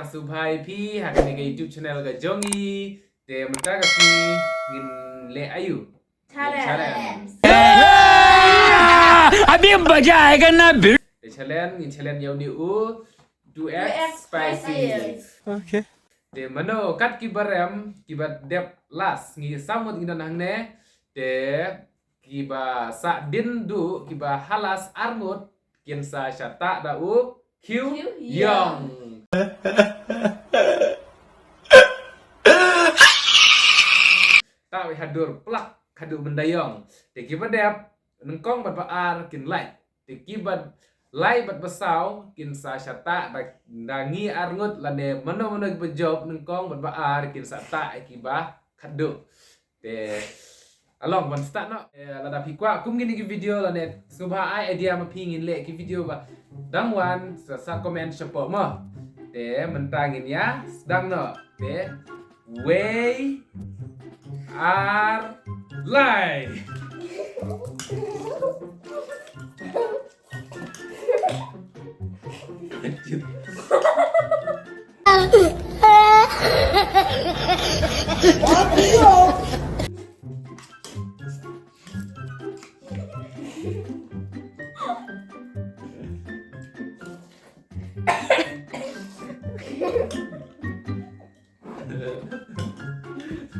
yang subhai pi hakan ke YouTube channel ke Jongi te mentah kasi ngin le ayu Challenge. अभी मजा आएगा ना भिड़ te challenge yaw ni u 2x spicy Okay. te mano kat ki barem ki ba dep las ngi samut ngi nan hangne te ki ba sa din du ki ba halas armut kin sa syata da u Q Yong tak hadur plak hadur mendayong te ki ba dep nengkong bat baar kin lai te ki ba lai bat basau kin sa syata da ngi arngut lane mano bejob nengkong bat baar kin sa ta ki ba khadu te along ban start no lada pikwa kum gini ki video lane subha ai idea ma pingin le ki video ba dang wan sa comment support mo te mentangin ya sedang no te we are live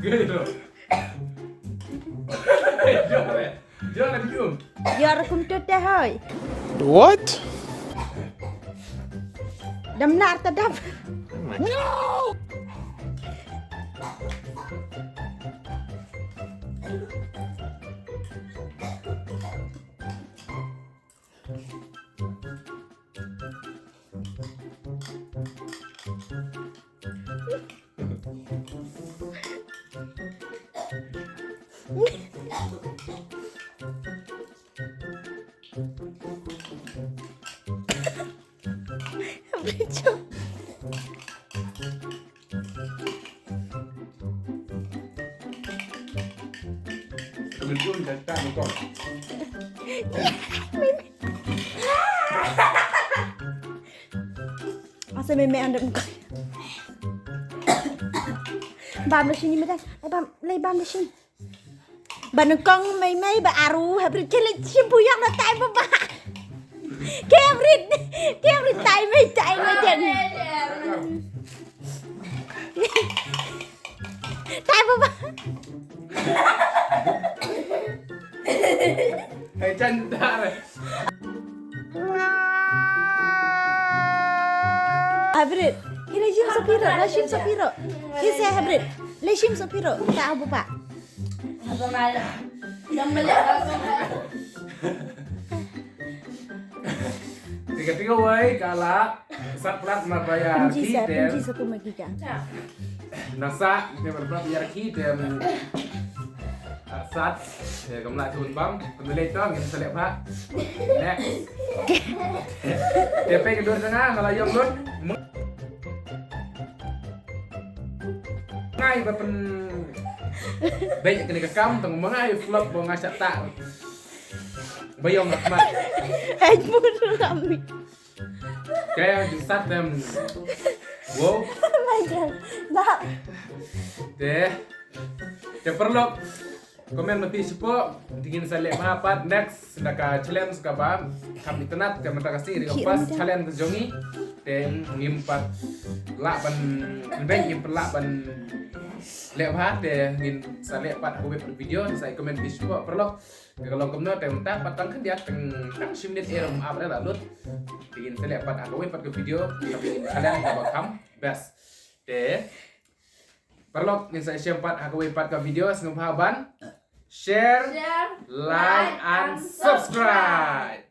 Gitu. Jangan dium. Giờ cũng chết đây hơi. What? Đâm nát ta đâm. Bericu. Dium tak nengkong. Asal meme anda muka. Bam di sini medan. Bam di sini. Banengkong mai ba aru habrit chele simpuyang na tay baba. Kemrit tay mai jen. Tay baba. Hai canda re. Habrit, ini lashim sapiro. Ini habrit, lashim sapiro. Tak apa pak. Apa malah? Yang melihat Tiga wai kala sat plat mabaya Benci kitem satu magiga. nasa ne plat biar kitem sat kamla sun bang pemilih to ngin selek pak nek TP kedua tengah ngalayong lut ngai bapen banyak kena kekam tong mengai vlog bo ngasak tak bayong mat Mudah kami. kayak di start dem wow Macam, dah. deh perlu komen mati sepo tingin salek mahapat next sedaka challenge ka ba kami tenat ke mata kasih di pas challenge ke jongi dan ngimpat laban ben ngimpat laban lewat deh ngin salek pat aku video saya komen di sepo perlu kalau kamu tempat patang kan dia teng 10 menit eram apa lalu tingin salek pat aku pat ke video tapi kalian enggak bakam best deh perlu ngin saya share pat aku pat ke video sengup haban share, like, and subscribe.